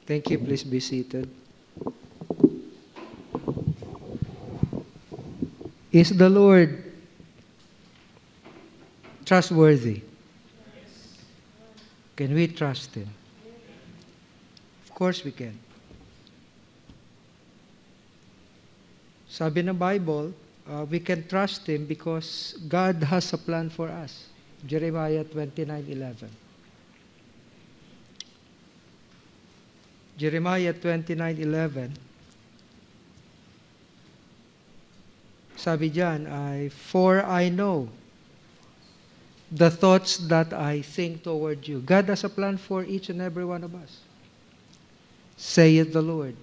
Thank you. Please be seated. Is the Lord trustworthy? Can we trust Him? Of course we can. Sabi ng Bible, we can trust Him because God has a plan for us. Jeremiah 29:11. Jeremiah 29:11. Sabi diyan ay, for I know the thoughts that I think toward you. God has a plan for each and every one of us. Saith the Lord.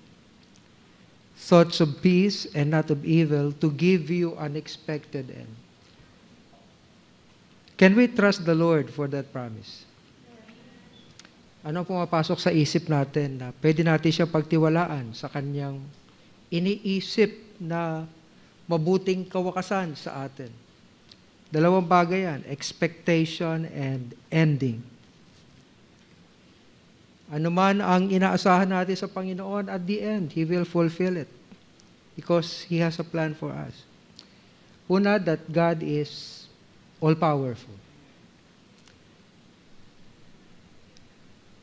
Thoughts of peace and not of evil, to give you an expected end. Can we trust the Lord for that promise? Ano pumapasok sa isip natin na pwede natin siya pagtiwalaan sa kanyang iniisip na mabuting kawakasan sa atin? Dalawang bagay yan, expectation and ending. Ano man ang inaasahan natin sa Panginoon, at the end, He will fulfill it because He has a plan for us. Una, that God is all-powerful.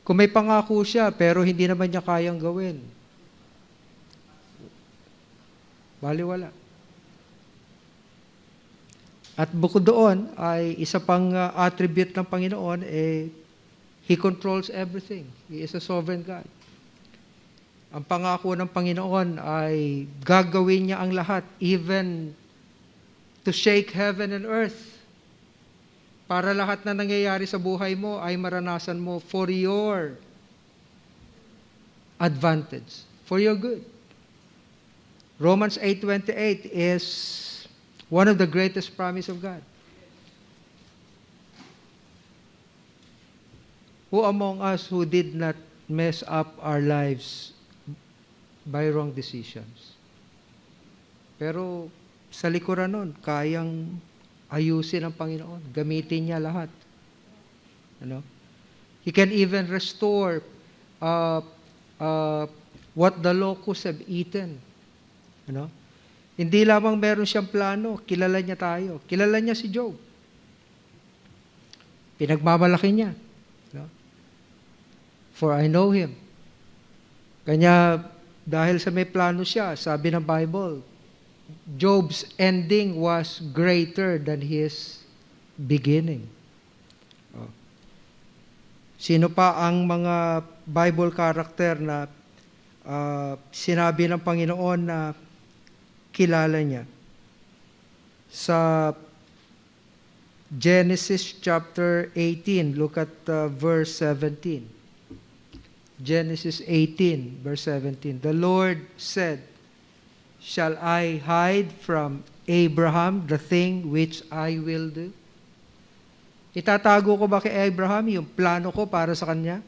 Kung may pangako siya, pero hindi naman niya kayang gawin, baliwala. At bukod doon, ay isa pang attribute ng Panginoon, He controls everything. He is a sovereign God. Ang pangako ng Panginoon ay gagawin niya ang lahat, even to shake heaven and earth, para lahat na nangyayari sa buhay mo ay maranasan mo for your advantage, for your good. Romans 8:28 is one of the greatest promise of God. Who among us who did not mess up our lives by wrong decisions? Pero sa likuran nun, kayang ayusin ng Panginoon. Gamitin niya lahat. Ano? He can even restore what the locusts have eaten. Ano? Hindi lamang meron siyang plano, kilala niya tayo. Kilala niya si Job. Pinagmamalaki niya. No? For I know him. Kanya, dahil sa may plano siya, sabi ng Bible, Job's ending was greater than his beginning. Oh. Sino pa ang mga Bible character na sinabi ng Panginoon na kilala niya? Sa Genesis chapter 18, look at verse 17. Genesis 18, verse 17. The Lord said, shall I hide from Abraham the thing which I will do? Itatago ko ba kay Abraham yung plano ko para sa kanya?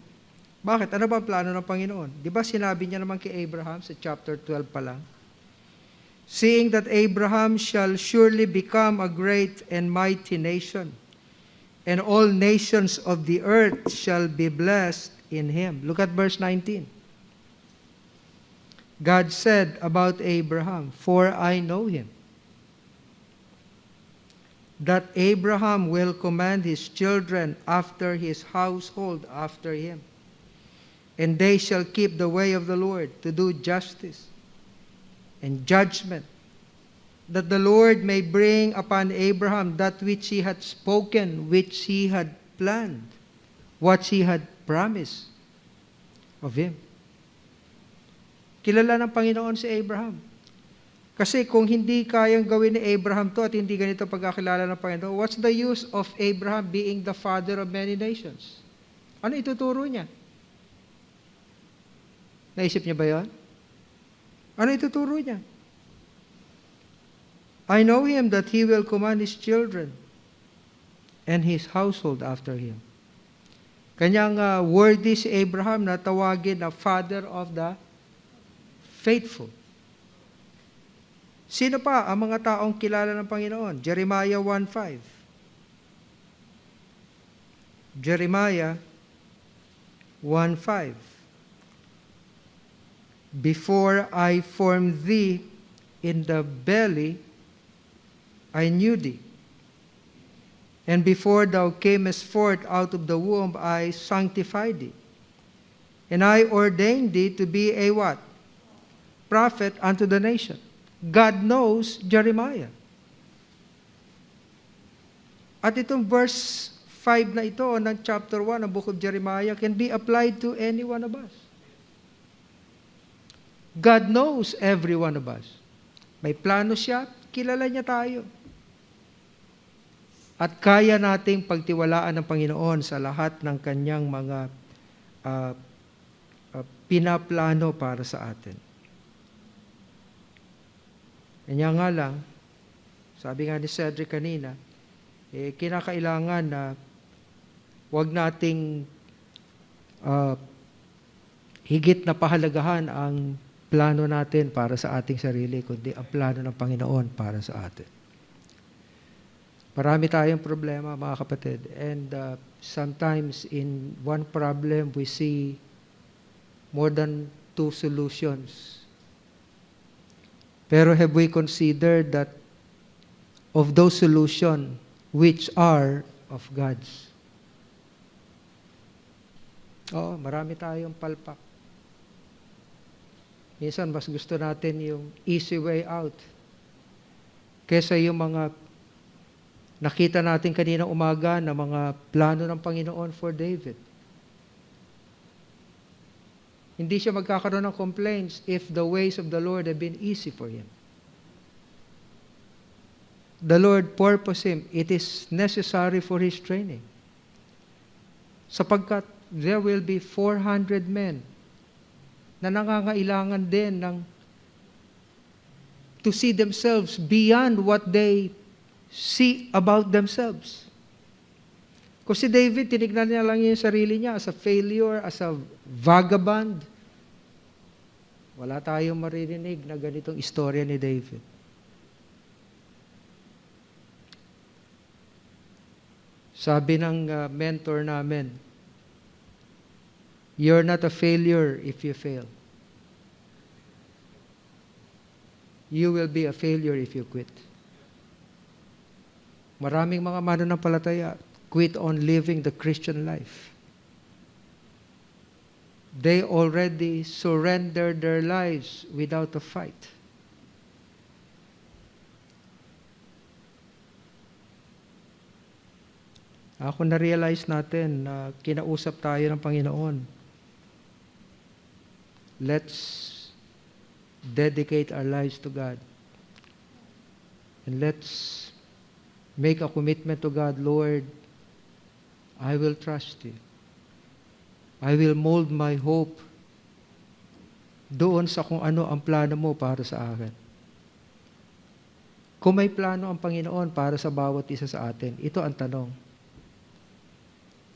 Bakit? Ano ba ang plano ng Panginoon? Di ba sinabi niya naman kay Abraham sa chapter 12 pa lang? Seeing that Abraham shall surely become a great and mighty nation, and all nations of the earth shall be blessed in him. Look at verse 19. God said about Abraham, for I know him, that Abraham will command his children after his household after him, and they shall keep the way of the Lord to do justice and judgment, that the Lord may bring upon Abraham that which he had spoken, which he had planned, what he had promised of him. Kilala ng Panginoon si Abraham. Kasi kung hindi kayang gawin ni Abraham to at hindi ganito pagkakilala ng Panginoon, what's the use of Abraham being the father of many nations? Ano ituturo niya? Naisip niya ba yun? Ano ituturo niya? I know him that he will command his children and his household after him. Kanyang worthy si Abraham na tawagin na father of the faithful. Sino pa ang mga taong kilala ng Panginoon? Jeremiah 1:5. Jeremiah 1:5. Before I formed thee in the belly, I knew thee. And before thou camest forth out of the womb, I sanctified thee. And I ordained thee to be a what? Prophet unto the nation. God knows Jeremiah. At itong verse 5 na ito ng chapter 1 ng book of Jeremiah can be applied to any one of us. God knows every one of us. May plano siya, kilala niya tayo. At kaya nating pagtiwalaan ng Panginoon sa lahat ng kanyang mga pinaplano para sa atin. Kanya nga lang, sabi nga ni Cedric kanina, kinakailangan na huwag nating higit na pahalagahan ang plano natin para sa ating sarili, kundi ang plano ng Panginoon para sa atin. Marami tayong problema, mga kapatid. And sometimes in one problem, we see more than two solutions. Pero have we considered that of those solutions, which are of God's? Oo, marami tayong palpak. Minsan, mas gusto natin yung easy way out kesa yung mga nakita natin kaninang umaga na mga plano ng Panginoon for David. Hindi siya magkakaroon ng complaints if the ways of the Lord have been easy for him. The Lord purposed him. It is necessary for his training. Sapagkat there will be 400 men na nangangailangan din to see themselves beyond what they see about themselves. Kung si David, tinignan niya lang yung sarili niya as a failure, as a vagabond, wala tayong maririnig na ganitong istorya ni David. Sabi ng mentor namin, you're not a failure if you fail. You will be a failure if you quit. Maraming mga mananampalataya quit on living the Christian life. They already surrendered their lives without a fight. Ako na-realize natin na kinausap tayo ng Panginoon. Let's dedicate our lives to God. And let's make a commitment to God, Lord, I will trust you. I will mold my hope doon sa kung ano ang plano mo para sa akin. Kung may plano ang Panginoon para sa bawat isa sa atin, ito ang tanong.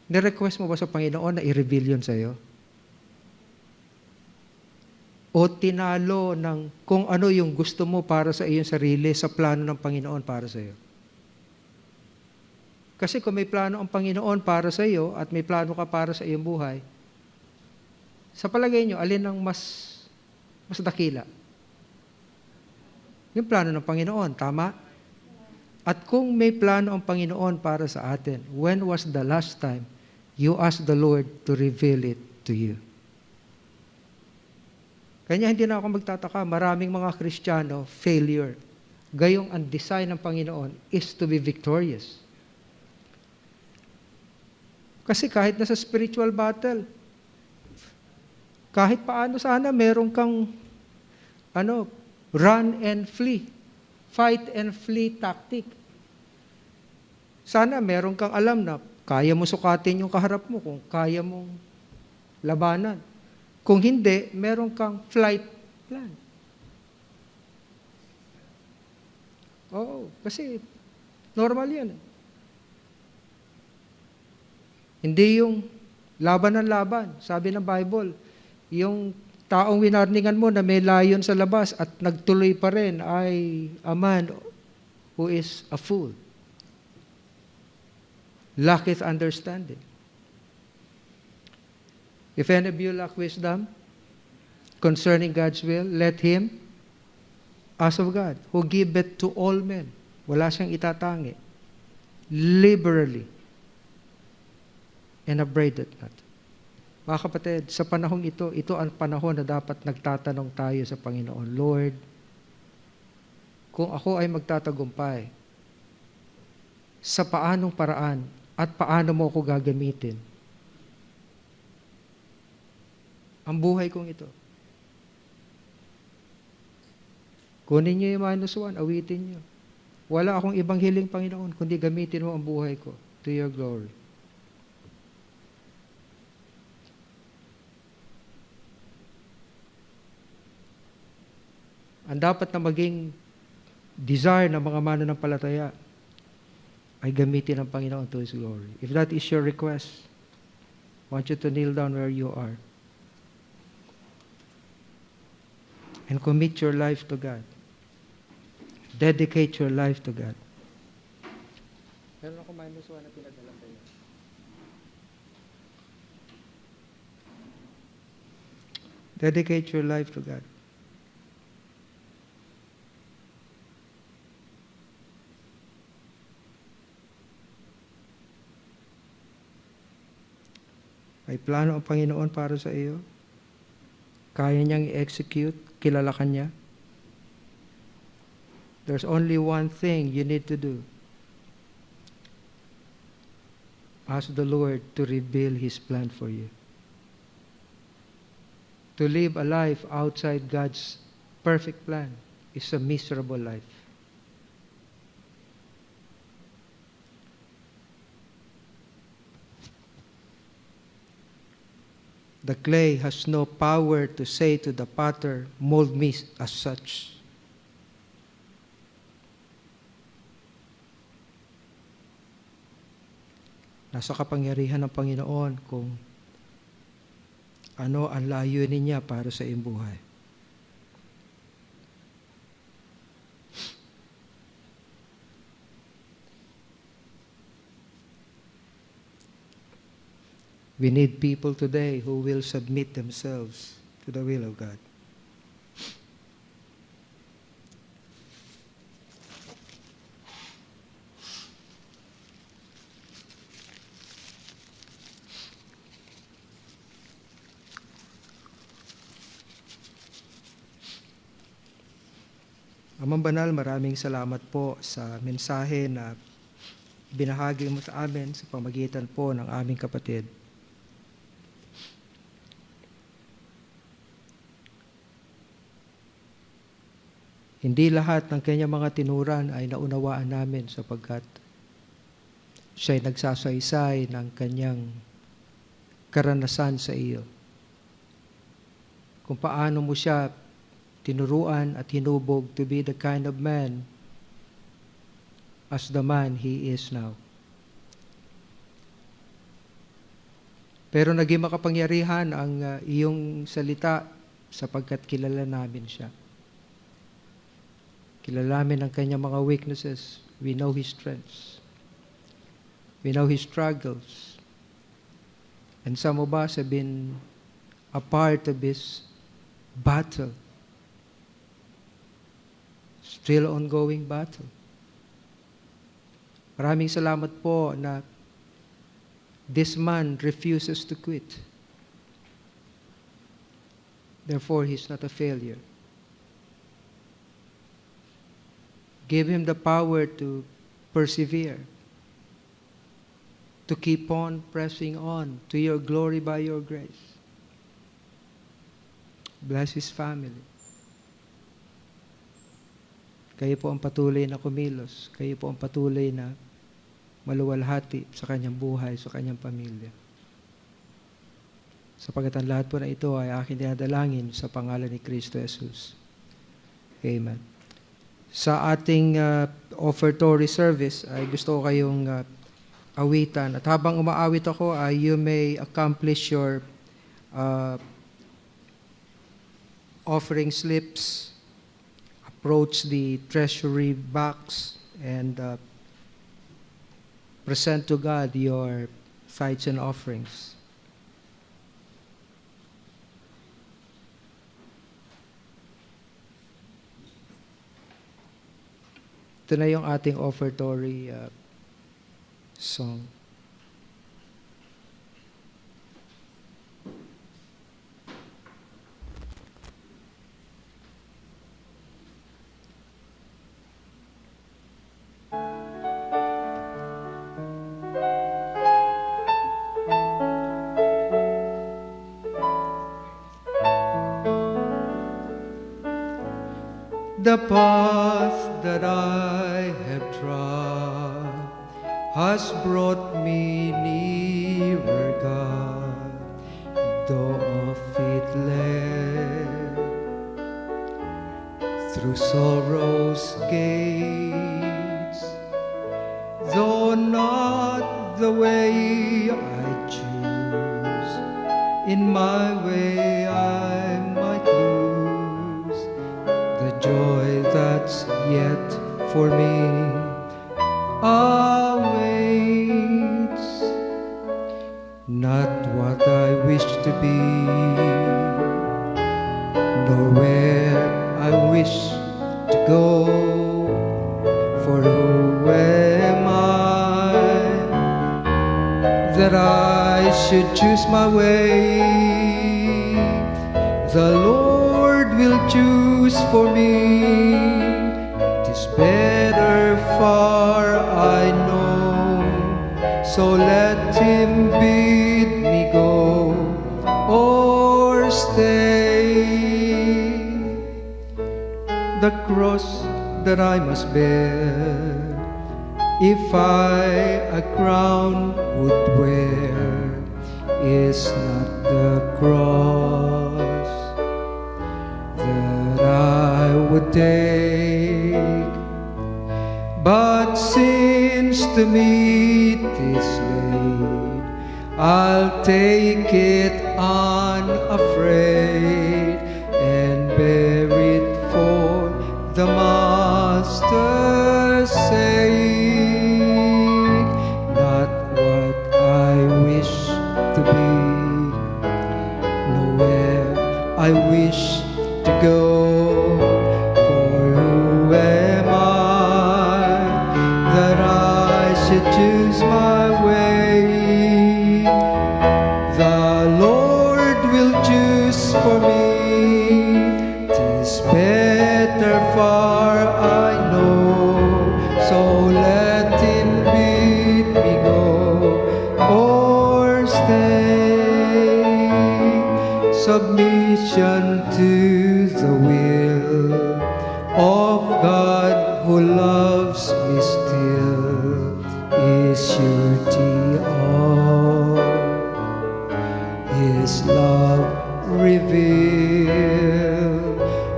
Nirequest mo ba sa Panginoon na i-reveal yun sa'yo? O tinalo ng kung ano yung gusto mo para sa iyong sarili sa plano ng Panginoon para sa iyo? Kasi kung may plano ang Panginoon para sa iyo at may plano ka para sa iyong buhay, sa palagay nyo, alin ang mas dakila? Yung plano ng Panginoon, tama? At kung may plano ang Panginoon para sa atin, when was the last time you asked the Lord to reveal it to you? Kanya hindi na ako magtataka, maraming mga Kristiyano, failure. Gayong ang design ng Panginoon is to be victorious. Kasi kahit nasa spiritual battle, kahit paano sana meron kang run and flee, fight and flee tactic. Sana meron kang alam na kaya mo sukatin yung kaharap mo kung kaya mong labanan. Kung hindi, meron kang flight plan. Oo, kasi normal yan. Hindi yung laban ng laban. Sabi ng Bible, yung taong winarningan mo na may layon sa labas at nagtuloy pa rin ay a man who is a fool. Lacketh understanding. If any of you lack wisdom concerning God's will, let him ask of God, who giveth to all men. Wala siyang itatangi. Liberally. And upbraideth not. Mga kapatid, sa panahong ito ang panahon na dapat nagtatanong tayo sa Panginoon, Lord, kung ako ay magtatagumpay, sa paanong paraan at paano mo ako gagamitin ang buhay kong ito. Kunin niyo yung -1, awitin niyo. Wala akong ibang hiling, Panginoon, kundi gamitin mo ang buhay ko to your glory. Ang dapat na maging desire ng mga mananampalataya ay gamitin ng Panginoon to His glory. If that is your request, I want you to kneel down where you are and commit your life to God. Dedicate your life to God. Meron ako -1 na pinadala sa'yo. Dedicate your life to God. May plano ang Panginoon para sa iyo. Kaya niyang i-execute. Kilala ka niya. There's only one thing you need to do. Ask the Lord to reveal His plan for you. To live a life outside God's perfect plan is a miserable life. The clay has no power to say to the potter, mold me as such. Nasa kapangyarihan ng Panginoon kung ano ang layunin niya para sa iyong buhay. We need people today who will submit themselves to the will of God. Amang Banal, maraming salamat po sa mensahe na binahagi mo sa amin sa pamagitan po ng aming kapatid. Hindi lahat ng kanyang mga tinuran ay naunawaan namin sapagkat siya'y nagsasaysay ng kanyang karanasan sa iyo. Kung paano mo siya tinuruan at hinubog to be the kind of man as the man he is now. Pero naging makapangyarihan ang iyong salita sapagkat kilala namin siya. Kilala namin ang kanyang mga weaknesses. We know his strengths. We know his struggles. And some of us have been a part of his battle. Still ongoing battle. Maraming salamat po na this man refuses to quit. Therefore, he's not a failure. Give him the power to persevere, to keep on pressing on to your glory by your grace. Bless his family. Kayo po ang patuloy na kumilos. Kayo po ang patuloy na maluwalhati sa kanyang buhay, sa kanyang pamilya. Sapagat ang lahat po na ito ay aking dinadalangin sa pangalan ni Kristo Jesus. Amen. Sa ating offertory service ay gusto ko kayong awitan. At habang umaawit ako, you may accomplish your offering slips, approach the treasury box, and present to God your tithes and offerings. Ito na yung ating offertory song. The path that I have trod has brought me nearer, God, though oft it led through sorrow's gates, though not the way I choose, in my way I might lose the joy that's yet for me awaits. Not what I wish to be, nor where I wish to go, for who am I that I should choose my way? The Lord will choose for me. 'Tis better far, I know, so let Him bid me go or stay. The cross that I must bear, if I a crown would wear, is not the cross that I would take, but since to me 'tis laid, I'll take it unafraid and bear it for the Master's sake. Not what I wish to be, nowhere I wish to go, for who am I that I should choose my way? The Lord will choose for me. 'Tis better far, I know, so let Him bid me go or stay. Submission to the will of God who loves me still is surety of His love revealed.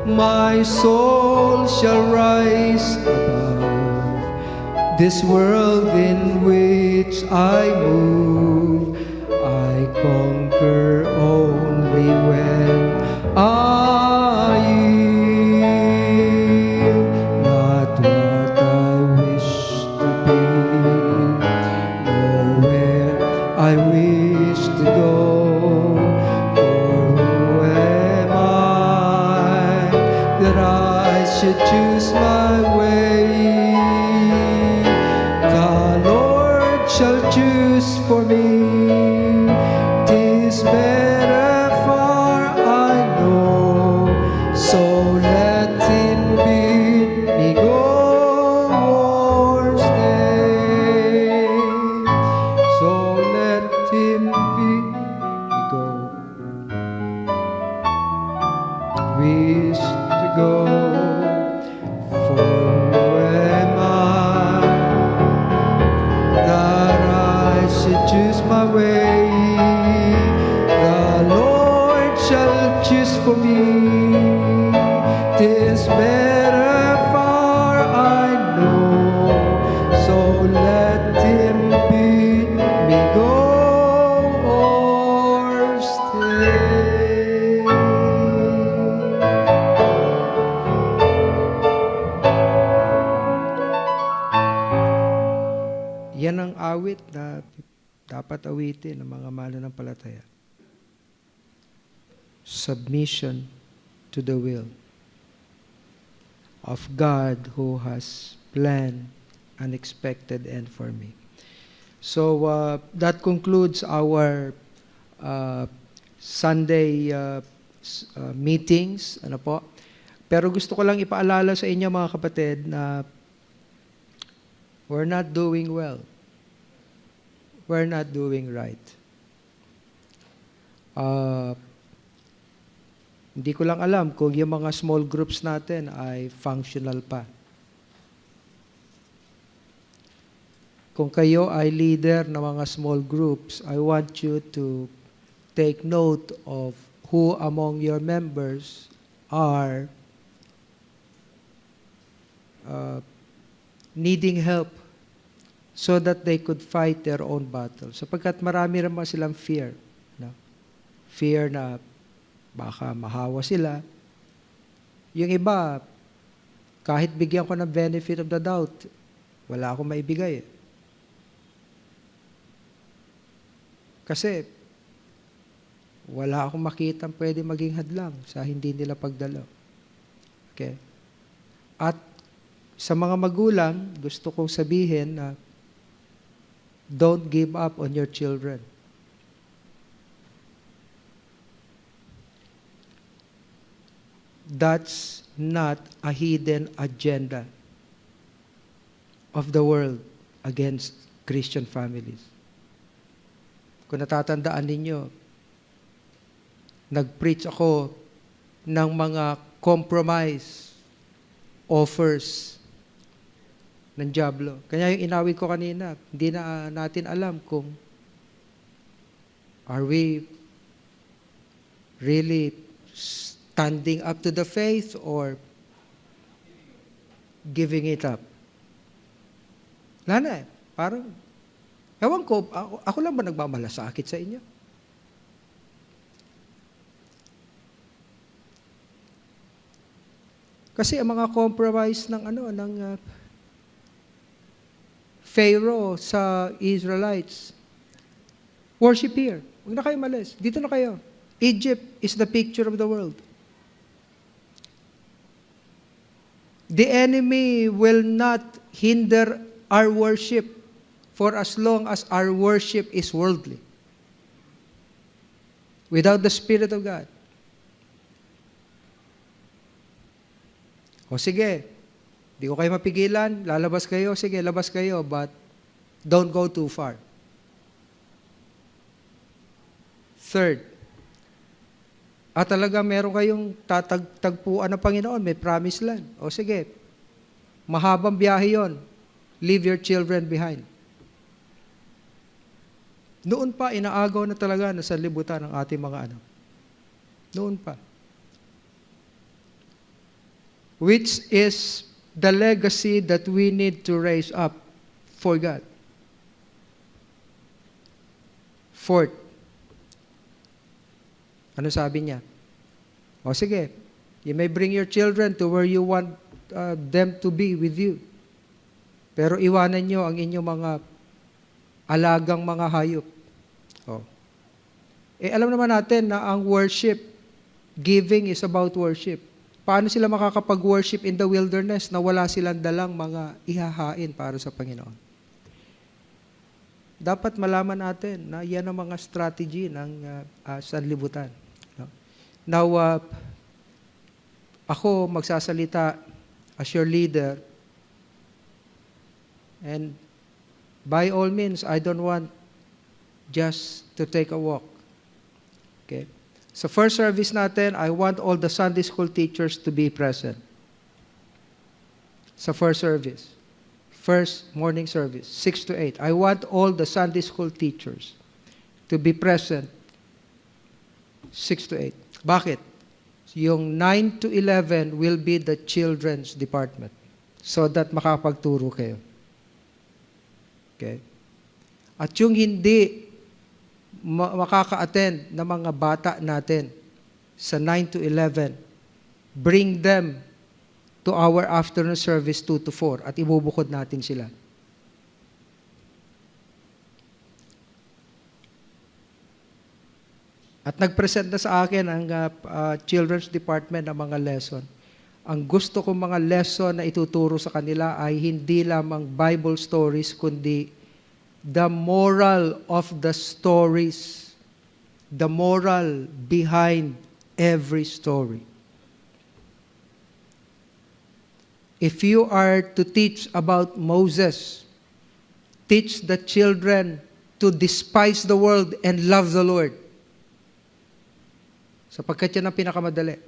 My soul shall rise above this world in which I move. I conquer only when I yield. Not what I wish to be, nor where I wish to go, for who am I that I should choose my way? The Lord shall choose for me. 'Tis better far, I know, so let Him bid me go or stay. So let Him bid me go. Wish to go, for who am I that I should choose my way? The Lord shall choose for me. 'Tis better far, I know, so let Him bid me go or stay. Yan ang awit na dapat awitin ng mga mananampalataya. Submission to the will of God who has plan unexpected end for me. So that concludes our Sunday meetings. Ano po? Pero gusto ko lang ipaalala sa inyo mga kapatid na we're not doing well. We're not doing right. Hindi ko lang alam kung yung mga small groups natin ay functional pa. Kung kayo ay leader ng mga small groups, I want you to take note of who among your members are needing help so that they could fight their own battle. Sapagkat marami naman silang fear. No? Fear na baka mahawa sila. Yung iba, kahit bigyan ko ng benefit of the doubt, wala akong maibigay. Kasi, wala akong makitang pwede maging hadlang sa hindi nila pagdalo. Okay? At sa mga magulang, gusto kong sabihin na don't give up on your children. That's not a hidden agenda of the world against Christian families. Kung natatandaan ninyo, nag-preach ako ng mga compromise offers ng Diablo. Kaya yung inawit ko kanina, hindi na natin alam kung are we really standing up to the faith or giving it up. Wala na eh. Parang, ewan ko, ako lang ba nagmamalasakit sa inyo? Kasi ang mga compromise ng Pharaoh sa Israelites, worship here. Huwag na kayo malis. Dito na kayo. Egypt is the picture of the world. The enemy will not hinder our worship for as long as our worship is worldly. Without the Spirit of God. O sige, di ko kayo mapigilan, lalabas kayo, sige, labas kayo, but don't go too far. Third, talaga meron kayong tatagpuan ng Panginoon, may promised land. O sige, mahabang biyahe yon. Leave your children behind. Noon pa, inaagaw na talaga na sa libutan ng ating mga anak. Noon pa. Which is the legacy that we need to raise up for God. Fourth, ano sabi niya? O sige, you may bring your children to where you want them to be with you. Pero iwanan nyo ang inyong mga alagang mga hayop. O. Alam naman natin na ang worship, giving is about worship. Paano sila makakapag-worship in the wilderness na wala silang dalang mga ihahain para sa Panginoon? Dapat malaman natin na yan ang mga strategy ng sanlibutan. Now, ako magsasalita as your leader, and by all means, I don't want just to take a walk. Okay? Sa first service natin, I want all the Sunday school teachers to be present. Sa first service. First morning service, 6 to 8. I want all the Sunday school teachers to be present 6 to 8. Bakit? Yung 9 to 11 will be the children's department so that makapagturo kayo. Okay? At yung hindi makaka-attend na mga bata natin sa 9 to 11, bring them to our afternoon service 2 to 4 at ibubukod natin sila. At nag-present na sa akin ang children's department ng mga lesson. ang gusto kong mga lesson na ituturo sa kanila ay hindi lamang Bible stories, kundi the moral of the stories, the moral behind every story. If you are to teach about Moses, teach the children to despise the world and love the Lord. Sapagkat yan ang pinakamadali.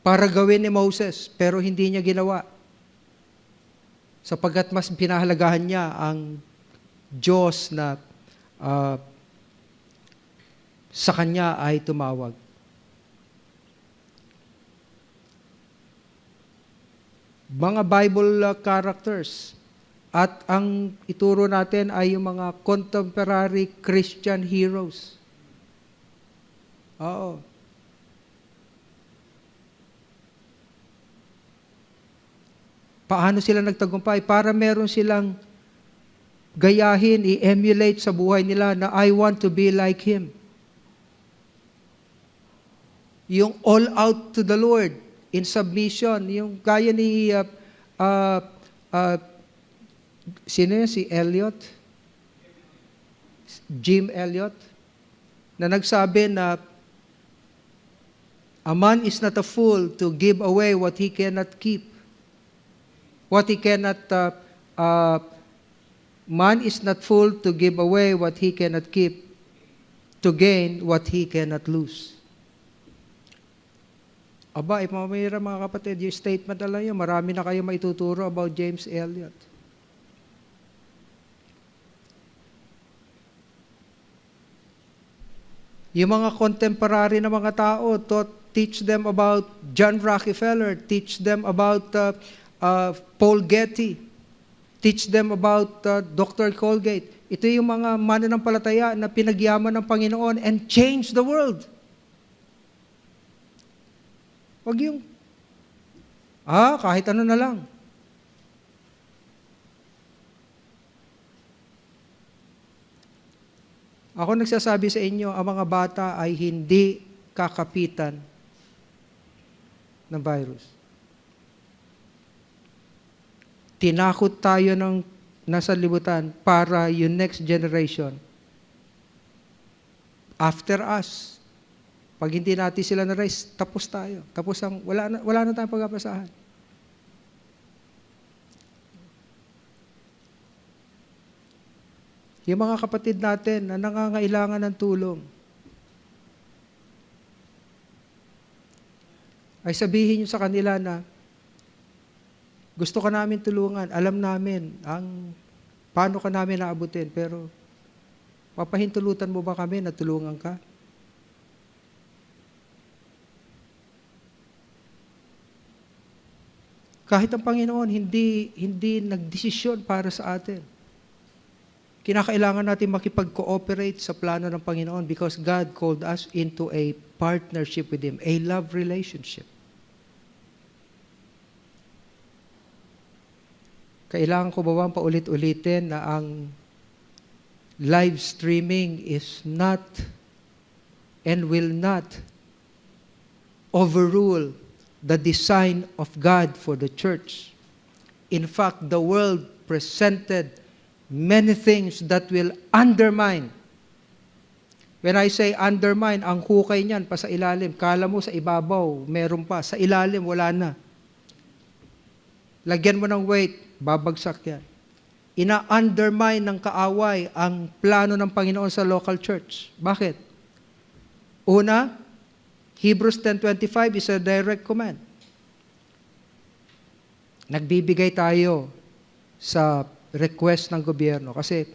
Para gawin ni Moses, pero hindi niya ginawa. Sapagkat mas pinahalagahan niya ang Diyos na sa kanya ay tumawag. Mga Bible characters, at ang ituro natin ay yung mga contemporary Christian heroes. Oo. Paano sila nagtagumpay? Para meron silang gayahin, i-emulate sa buhay nila na I want to be like Him. Yung all out to the Lord in submission. Yung gaya ni sino yun? Si Elliot? Jim Elliot? Na nagsabi na a man is not a fool to give away what he cannot keep. What he cannot, man is not fool to give away what he cannot keep, to gain what he cannot lose. Aba, ipamamira mga kapatid, yung statement na lang yun, marami na kayo maituturo about James Elliot. Yung mga contemporary na mga tao, teach them about John Rockefeller, teach them about Paul Getty, teach them about Dr. Colgate. Ito yung mga mananampalataya na pinagyaman ng Panginoon and change the world. Wag yung, kahit ano na lang. Ako nagsasabi sa inyo, ang mga bata ay hindi kakapitan ng virus. Tinakot tayo ng nasa libutan para yung next generation, after us, pag hindi natin sila na-raise, tapos tayo. Tapos wala na tayong pag-apasahan. Yung mga kapatid natin na nangangailangan ng tulong, ay sabihin nyo sa kanila na, gusto ka namin tulungan, alam namin paano ka namin naabutin, pero papahintulutan mo ba kami na tulungan ka? Kahit ang Panginoon, hindi nagdesisyon para sa atin. Kinakailangan natin makipag-cooperate sa plano ng Panginoon because God called us into a partnership with Him, a love relationship. Kailangan ko ba bang paulit-ulitin na ang live streaming is not and will not overrule the design of God for the church. In fact, the world presented many things that will undermine. When I say undermine, ang hukay niyan pa sa ilalim. Kala mo sa ibabaw, meron pa. Sa ilalim, wala na. Lagyan mo ng weight, babagsak yan. Ina-undermine ng kaaway ang plano ng Panginoon sa local church. Bakit? Una, Hebrews 10:25 is a direct command. Nagbibigay tayo sa request ng gobyerno kasi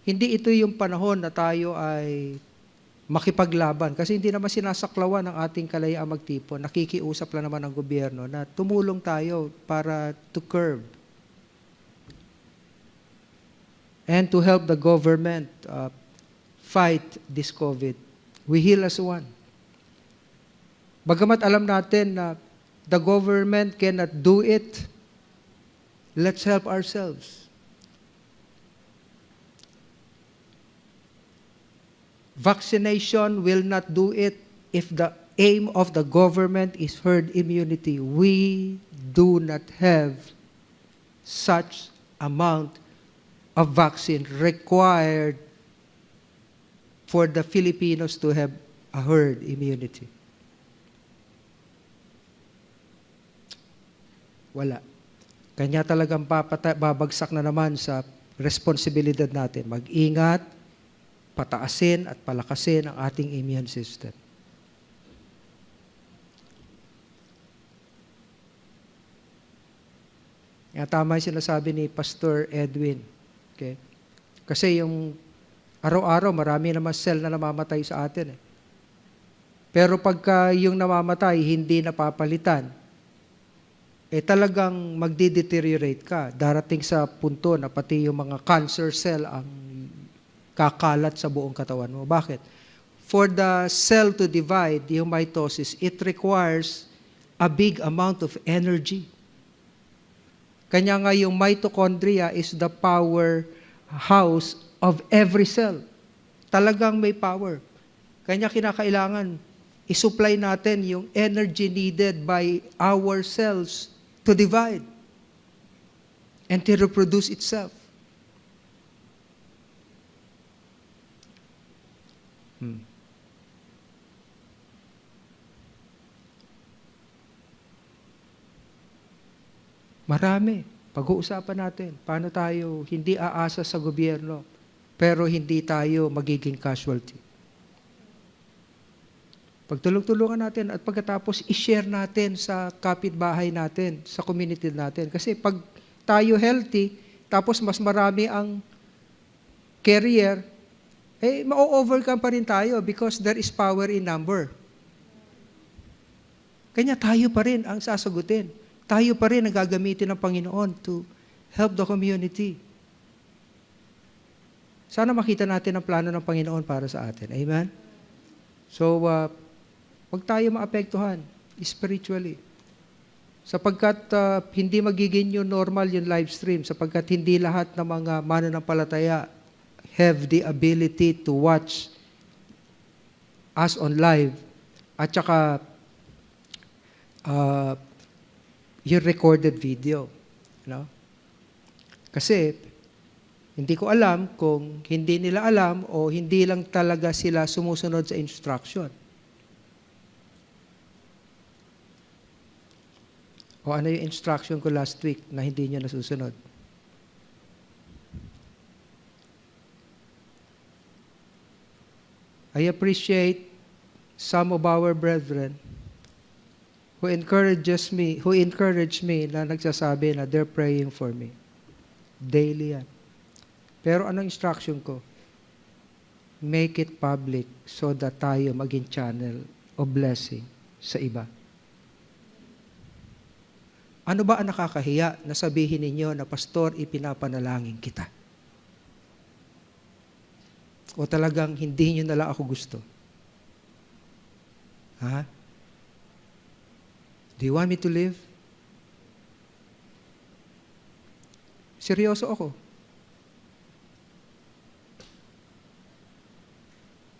hindi ito yung panahon na tayo ay makipaglaban kasi hindi naman sinasaklawan ng ating kalayaang magtipon. Nakikiusap lang naman ng gobyerno na tumulong tayo para to curb and to help the government fight this COVID. We heal as one. Bagamat alam natin na the government cannot do it, let's help ourselves. Vaccination will not do it if aim of the government is herd immunity. We do not have such amount of vaccine required for the Filipinos to have a herd immunity. Wala. Kanya talagang babagsak na naman sa responsibilidad natin. Mag-ingat, pataasin at palakasin ang ating immune system. Tama yung sinasabi ni Pastor Edwin. Okay? Kasi yung araw-araw, marami naman cell na namamatay sa atin. Pero pagka yung namamatay, hindi napapalitan, talagang magdi-deteriorate ka. Darating sa punto na pati yung mga cancer cell ang kakalat sa buong katawan mo. Bakit? For the cell to divide, yung mitosis, it requires a big amount of energy. Kanya nga yung mitochondria is the powerhouse of every cell. Talagang may power. Kanya kinakailangan isupply natin yung energy needed by our cells to divide and to reproduce itself. Marami. Pag-uusapan natin, paano tayo hindi aasa sa gobyerno, pero hindi tayo magiging casualty. Pagtulong-tulungan natin at pagkatapos i-share natin sa kapitbahay natin, sa community natin. Kasi pag tayo healthy, tapos mas marami ang carrier, ma-overcome pa rin tayo because there is power in number. Kanya tayo pa rin ang sasagutin. Tayo pa rin ang gagamitin ng Panginoon to help the community. Sana makita natin ang plano ng Panginoon para sa atin. Amen? So, huwag tayo maapektuhan spiritually. Sapagkat hindi magiging yung normal yung live stream, sapagkat hindi lahat ng mga mananampalataya have the ability to watch us on live at saka yung recorded video. No? Kasi, hindi ko alam kung hindi nila alam o hindi lang talaga sila sumusunod sa instruction. O ano yung instruction ko last week na hindi nyo nasusunod? I appreciate some of our brethren who encouraged me na nagsasabi na they're praying for me. Daily yan. Pero anong instruction ko? Make it public so that tayo maging channel of blessing sa iba. Ano ba ang nakakahiya na sabihin ninyo na, Pastor, ipinapanalangin kita? O talagang hindi nyo nala ako gusto? Ha? Do you want me to live? Seryoso ako.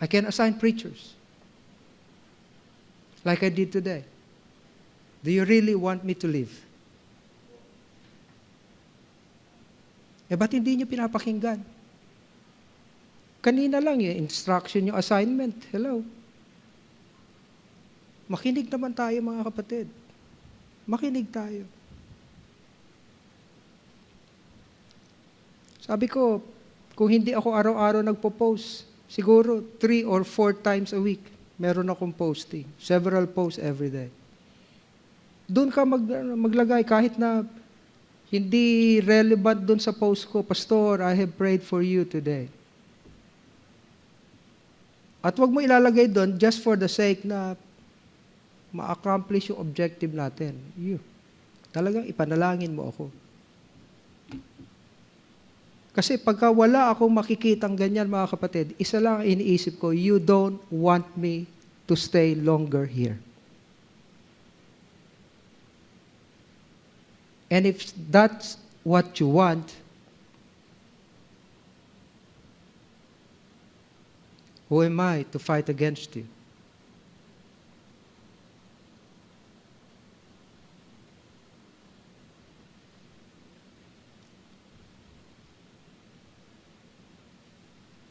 I can assign preachers. Like I did today. Do you really want me to live? Ba't hindi nyo pinapakinggan? Kanina lang yung instruction, yung assignment. Hello? Makinig naman tayo mga kapatid. Makinig tayo. Sabi ko, kung hindi ako araw-araw nagpo-post, siguro 3 or 4 times a week, meron akong posting. Several posts every day. Doon ka maglagay kahit na hindi relevant doon sa post ko, Pastor, I have prayed for you today. At wag mo ilalagay doon just for the sake na ma-accomplish yung objective natin. Talagang ipanalangin mo ako. Kasi pagka wala akong makikitang ganyan, mga kapatid, isa lang iniisip ko, you don't want me to stay longer here. And if that's what you want, who am I to fight against you?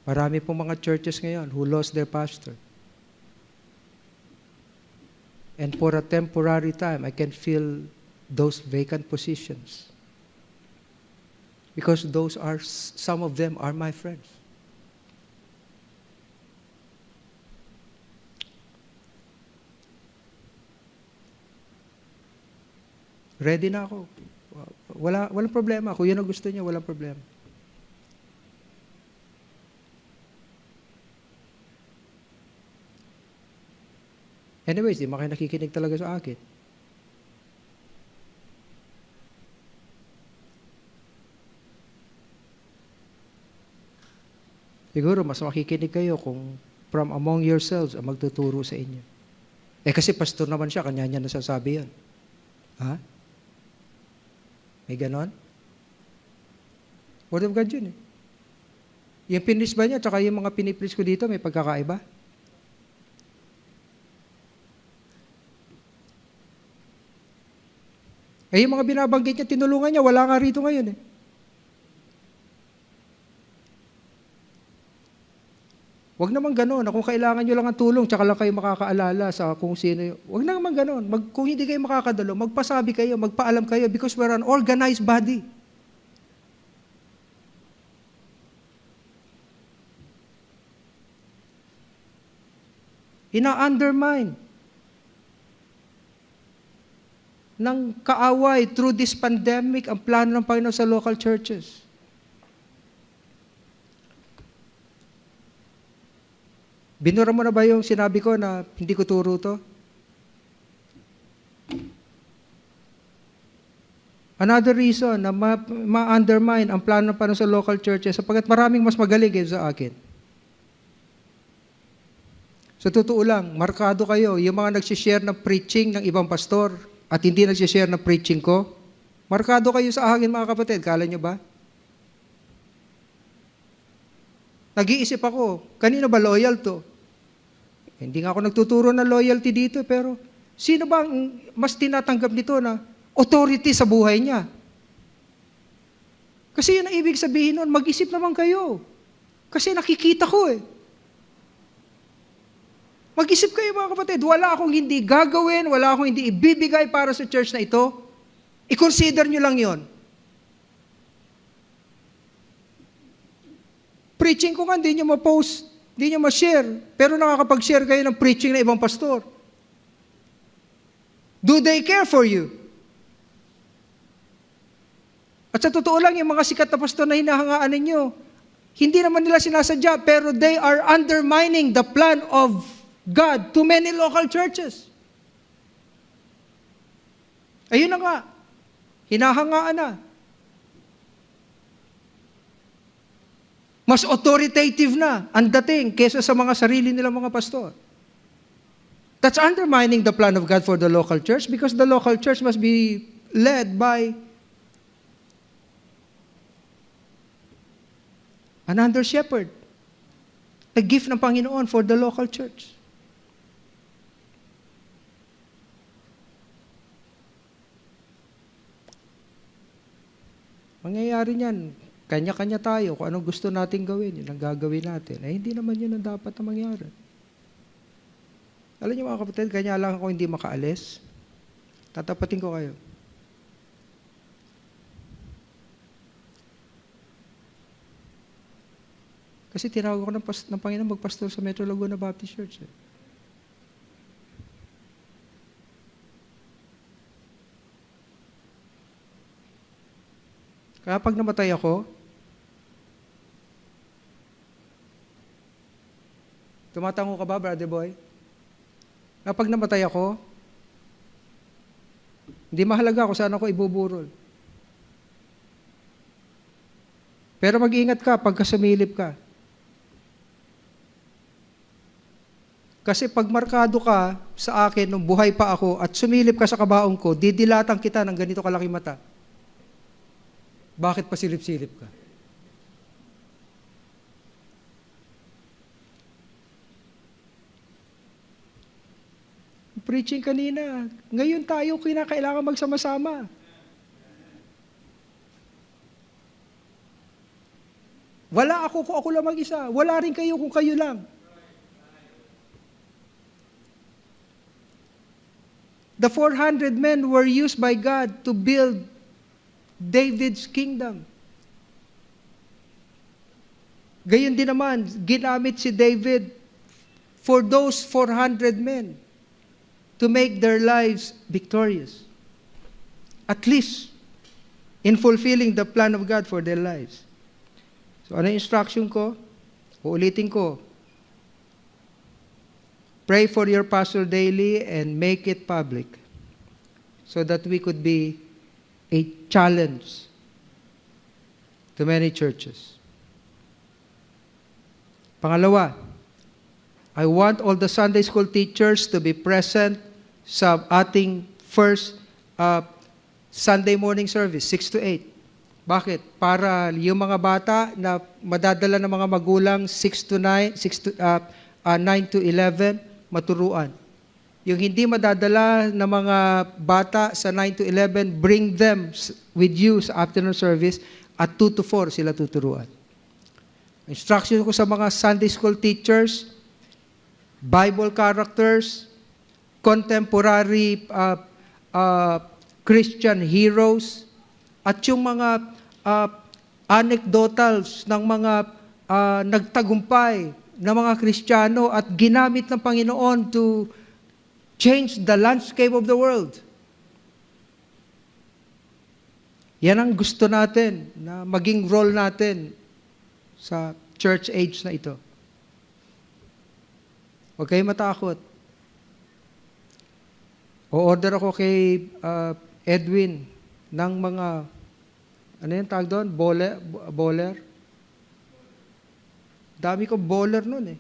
Marami pong mga churches ngayon who lost their pastor. And for a temporary time, I can fill those vacant positions. Because some of them are my friends. Ready na ako. Walang problema. Kung yun ang gusto niya, walang problema. Anyways, di mo kayo nakikinig talaga sa akin. Siguro, mas makikinig kayo kung from among yourselves ang magtuturo sa inyo. Kasi pastor naman siya, kanya niya nasasabi yan. Ha? May ganon? Word of God yun eh. Yung pinis ba niya, tsaka yung mga piniplis ko dito, may pagkakaiba? Yung mga binabanggit niya, tinulungan niya, wala nga rito ngayon eh. Huwag naman gano'n, na kung kailangan nyo lang ang tulong, tsaka lang kayo makakaalala sa kung sino yun. Huwag naman gano'n. Kung hindi kayo makakadalo, magpasabi kayo, magpaalam kayo, because we're an organized body. Ina-undermine ng kaaway through this pandemic ang plano ng Panginoon sa local churches. Binura mo na ba yung sinabi ko na hindi ko turo to? Another reason na ma-undermine ang plano ng Panginoon sa local churches sapagkat maraming mas magaling sa akin. Sa totoo lang, markado kayo, yung mga nagsishare ng preaching ng ibang pastor at hindi nagsishare ng preaching ko, markado kayo sa akin mga kapatid, kala nyo ba? Nag-iisip ako, kanino ba loyal to? Hindi nga ako nagtuturo ng loyalty dito, pero sino ba ang mas tinatanggap nito na authority sa buhay niya? Kasi yun ang ibig sabihin nun, mag-isip naman kayo. Kasi nakikita ko eh. Mag-isip kayo mga kapatid, wala akong hindi gagawin, wala akong hindi ibibigay para sa church na ito. I-consider nyo lang yon. Preaching ko nga, hindi nyo ma-post, hindi nyo ma-share, pero nakakapag-share kayo ng preaching na ibang pastor. Do they care for you? At sa totoo lang, yung mga sikat na pastor na hinahangaan ninyo, hindi naman nila sinasadya, pero they are undermining the plan of God to many local churches. Ayun na nga, hinahangaan na. Mas authoritative na ang dating kesa sa mga sarili nilang mga pastor. That's undermining the plan of God for the local church because the local church must be led by an under shepherd. A gift ng Panginoon for the local church. Mangyayari niyan, kanya-kanya tayo, kung anong gusto nating gawin, yun ang gagawin natin. Hindi naman yun ang dapat na mangyari. Alam niyo mga kapatid, kanya lang ako hindi makaalis. Tatapatin ko kayo. Kasi tinawag ako ng Panginoon magpastor sa Metro-Laguna Baptist Church. Kaya pag namatay ako, tumatango ka ba, brother boy? Kapag namatay ako, hindi mahalaga kung saan ako ibuburol. Pero mag-ingat ka pagka sumilip ka. Kasi pag markado ka sa akin nung buhay pa ako at sumilip ka sa kabaong ko, didilatan kita ng ganito kalaki mata. Bakit pa silip-silip ka? Preaching kanina, ngayon tayo kinakailangan magsama-sama. Wala ako ako kung ako lang mag-isa. Wala rin kayo kung kayo lang. The 400 men were used by God to build David's kingdom. Gayon din naman, ginamit si David for those 400 men to make their lives victorious. At least, in fulfilling the plan of God for their lives. So, ano yung instruction ko? Uulitin ko. Pray for your pastor daily and make it public so that we could be a challenge to many churches. Pangalawa, I want all the Sunday school teachers to be present sa ating first Sunday morning service, 6 to 8. Bakit? Para yung mga bata na madadala ng mga magulang 9 to 11, maturuan. Yung hindi madadala ng mga bata sa 9 to 11, bring them with you sa afternoon service at 2 to 4 sila tuturuan. Instruction ko sa mga Sunday school teachers, Bible characters, contemporary Christian heroes, at yung mga anecdotals ng mga nagtagumpay na mga Kristiyano at ginamit ng Panginoon to change the landscape of the world. Yan ang gusto natin na maging role natin sa church age na ito. Huwag kayong matakot. O-order ako kay Edwin ng mga, ano yung tawag doon? Bowler? Dami ko bowler nun eh.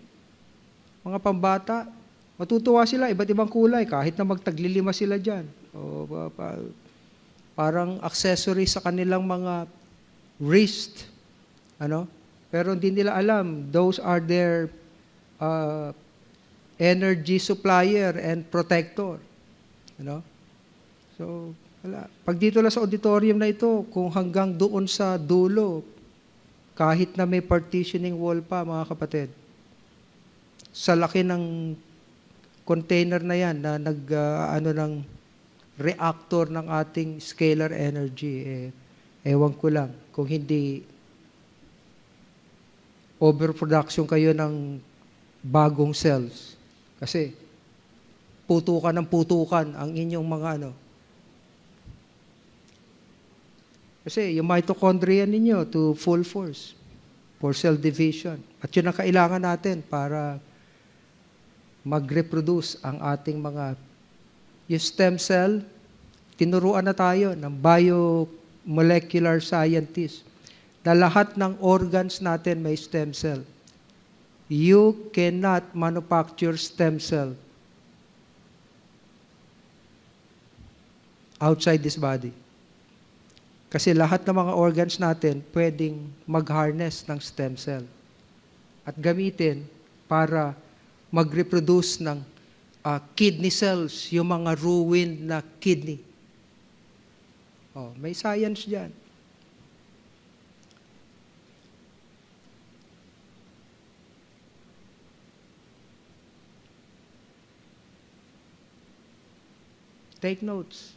Mga pambata. Matutuwa sila, iba't ibang kulay, kahit na magtaglilima sila dyan. O, parang accessory sa kanilang mga wrist. Ano? Pero hindi nila alam, those are their energy supplier and protector. Ano? So, wala. Pag dito lang sa auditorium na ito, kung hanggang doon sa dulo, kahit na may partitioning wall pa, mga kapatid, sa laki ng container na yan na ng reactor ng ating scalar energy, ewan ko lang, kung hindi overproduction kayo ng bagong cells. Kasi, putukan ng putukan ang inyong mga Kasi yung mitochondria ninyo to full force for cell division. At yun ang kailangan natin para mag-reproduce ang ating yung stem cell, tinuruan na tayo ng biomolecular scientist na lahat ng organs natin may stem cell. You cannot manufacture stem cell outside this body. Kasi lahat ng mga organs natin pwedeng mag-harness ng stem cell at gamitin para mag-reproduce ng kidney cells, yung mga ruined na kidney. Oh, may science dyan. Take notes.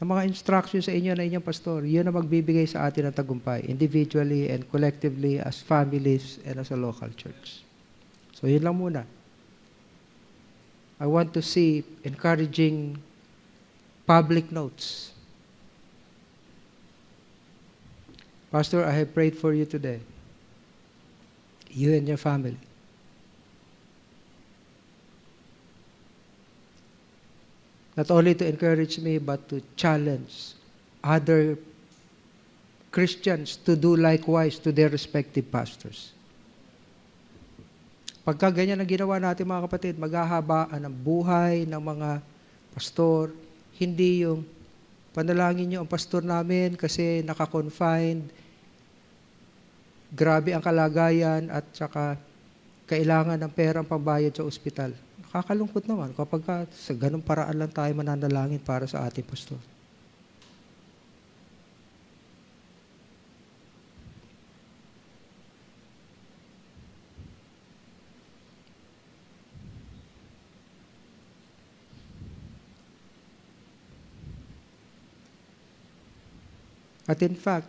Ang mga instructions sa inyo na inyong pastor, yun ang magbibigay sa atin ng tagumpay, individually and collectively as families and as a local church. So yun lang muna. I want to see encouraging public notes. Pastor, I have prayed for you today. You and your family. Not only to encourage me, but to challenge other Christians to do likewise to their respective pastors. Pagka ganyan ang ginawa natin, mga kapatid, maghahabaan ang buhay ng mga pastor. Hindi yung panalangin nyo ang pastor namin kasi naka-confined, grabe ang kalagayan at saka kailangan ng perang pambayad sa ospital. Nakakalungkot naman kapag sa ganung paraan lang tayo mananalangin para sa ating pastor. At in fact,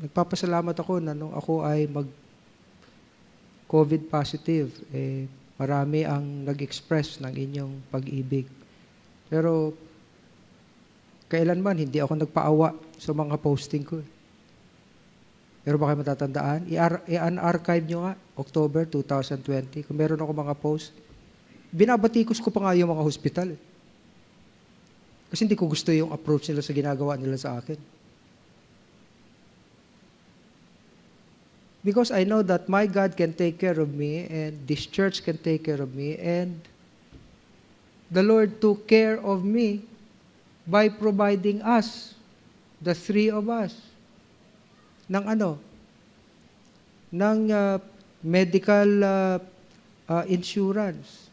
nagpapasalamat ako na nung ako ay mag-COVID positive, marami ang nag-express ng inyong pag-ibig. Pero, kailanman hindi ako nagpaawa sa mga posting ko. Pero baka matatandaan, i-archive nyo nga, October 2020, kung meron ako mga post, binabatikos ko pa nga yung mga hospital. Kasi hindi ko gusto yung approach nila sa ginagawa nila sa akin. Because I know that my God can take care of me and this church can take care of me and the Lord took care of me by providing us, the three of us, ng medical insurance.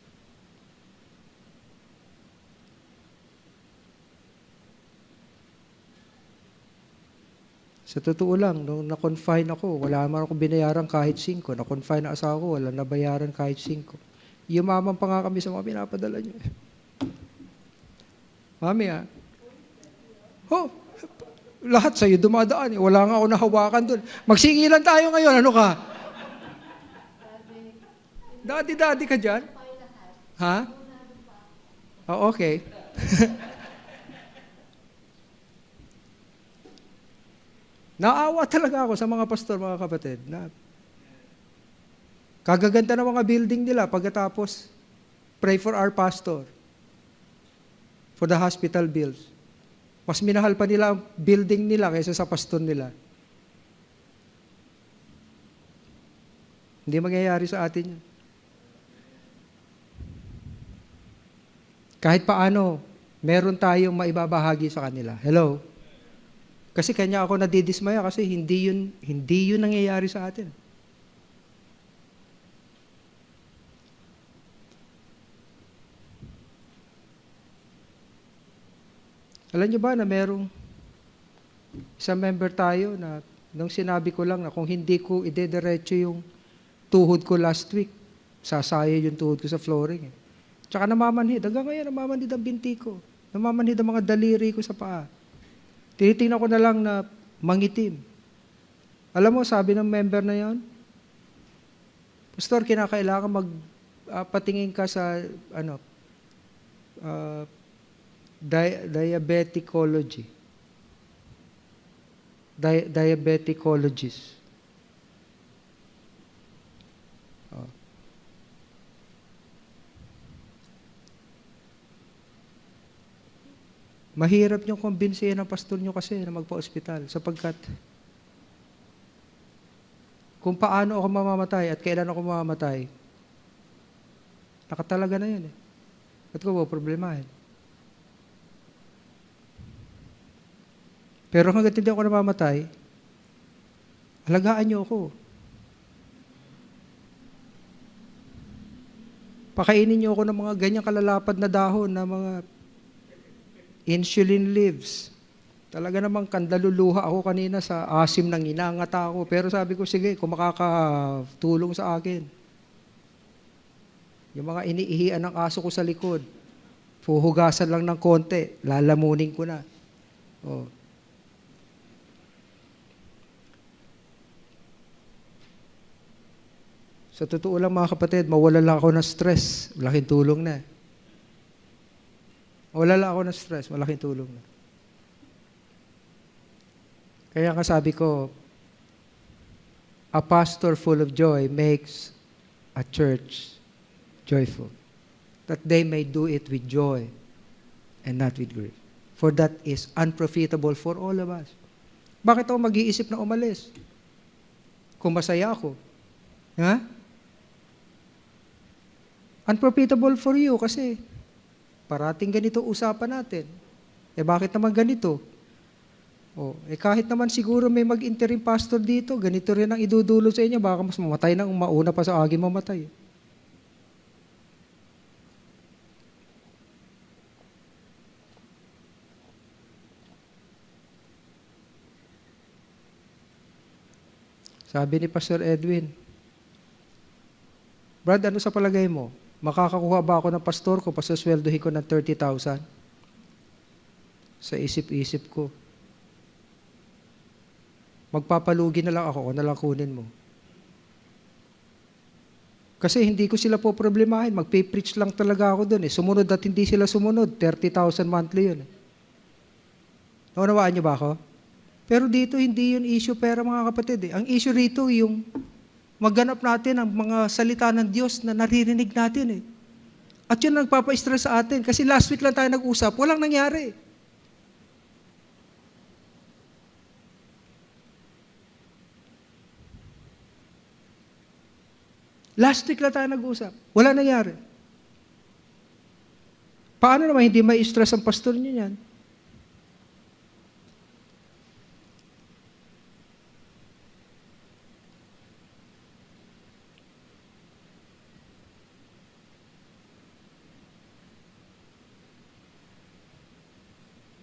Sa totoo lang, nung na-confine ako, wala naman ako binayaran kahit 5. Na-confine na asawa ko, wala nabayaran kahit 5. Yumaman pa nga kami sa mga pinapadala niyo. Mami, lahat sa'yo dumadaan. Wala nga ako nahawakan doon. Magsingilan tayo ngayon. Ano ka? Daddy ka dyan? Ha? Oh, okay. Naawa talaga ako sa mga pastor, mga kapatid. Kagaganda ng mga building nila pagkatapos, pray for our pastor. For the hospital bills. Mas minahal pa nila ang building nila kaysa sa pastor nila. Hindi mangyayari sa atin yun. Kahit paano, meron tayong maibabahagi sa kanila. Hello? Kasi kanya ako nadidismaya kasi hindi yun nangyayari sa atin. Alam niyo ba na merong isang member tayo na nung sinabi ko lang na kung hindi ko idediretso yung tuhod ko last week, sasaya yung tuhod ko sa flooring. Tsaka namamanhid. Hanggang ngayon, namamanhid ang binti ko. Namamanhid ang mga daliri ko sa paa. Tinitingnan ko na lang na mangitim. Alam mo, sabi ng member na yon, Pastor, kinakailangan patingin ka sa diabeticology. Diabeticologist. Mahirap niyong kumbinsihin ang pastor niyo kasi na magpa-ospital sapagkat kung paano ako mamamatay at kailan ako mamamatay, nakatalaga na yun eh. Ba't ko ba problemahin? Pero hanggat hindi ako namamatay, alagaan niyo ako. Pakainin niyo ako ng mga ganyang kalalapad na dahon na mga insulin leaves. Talaga namang kandaluluha ako kanina sa asim ng inangata ako. Pero sabi ko, sige, kung makakatulong sa akin. Yung mga iniihian ng aso ko sa likod, puhugasan lang ng konti, lalamunin ko na. Oh. Sa totoo lang mga kapatid, mawala lang ako ng stress. Malaking tulong na. Wala lang ako ng stress, malaking tulong na. Kaya nga sabi ko, a pastor full of joy makes a church joyful. That they may do it with joy and not with grief. For that is unprofitable for all of us. Bakit ako mag-iisip na umalis? Kung masaya ako. Ha? Unprofitable for you kasi parating ganito usapan natin. Bakit naman ganito? Kahit naman siguro may mag-interim pastor dito, ganito rin ang idudulot sa inyo, baka mas mamatay nang mauna pa sa aging mamatay. Sabi ni Pastor Edwin, Brad, ano sa palagay mo? Makakakuha ba ako ng pastor ko, pasasweldohin ko ng 30,000? Sa isip-isip ko. Magpapalugi na lang ako na lang kunin mo. Kasi hindi ko sila po problemahin. Magpe-preach lang talaga ako doon. Sumunod at hindi sila sumunod. 30,000 monthly yun. Naunawaan niyo ba ako? Pero dito, hindi yun issue pera, mga kapatid. Ang issue rito, yung magganap natin ang mga salita ng Diyos na naririnig natin. At yun ang nagpapa-stress sa atin. Kasi last week lang tayo nag-usap, walang nangyari. Last week lang tayo nag-usap. Wala nangyari. Paano naman hindi may stress ang pastor niyo yan?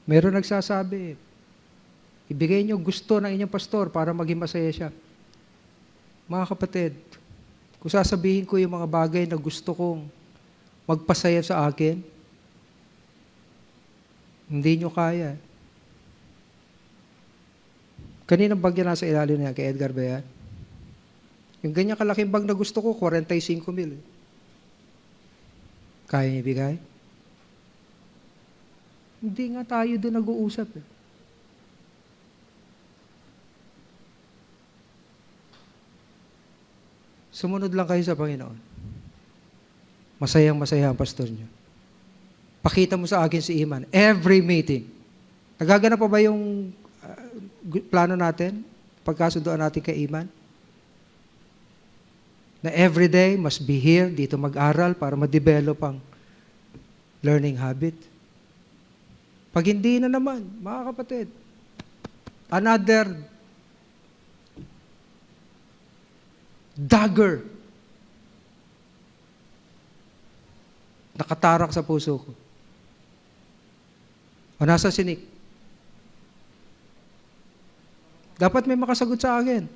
Meron nagsasabi, ibigay niyo gusto ng inyong pastor para maging masaya siya. Mga kapatid, kung sasabihin ko yung mga bagay na gusto kong magpasaya sa akin, hindi nyo kaya. Kaninang bag yan nasa ilalim niya? Kay Edgar ba yan? Yung ganyan kalaking bag na gusto ko, 45,000. Kaya niya ibigay? Hindi nga tayo doon nag-uusap. Sumunod lang kayo sa Panginoon. Masayang-masaya ang pastor niyo. Pakita mo sa akin si Iman. Every meeting. Nagaganap pa ba yung plano natin? Pagkasunduan natin kay Iman? Na every day must be here, dito mag-aral para ma-develop ang learning habit. Pag hindi na naman, mga kapatid, another dagger nakatarak sa puso ko. O nasa sinik. Dapat may makasagot sa akin.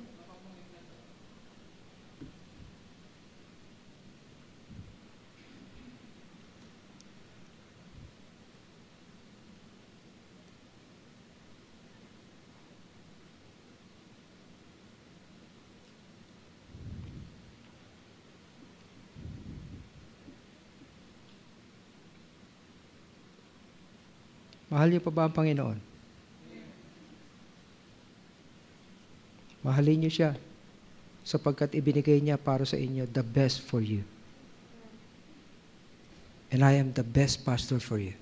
Mahal niyo pa ba ang Panginoon? Mahalin niyo siya sapagkat ibinigay niya para sa inyo the best for you. And I am the best pastor for you.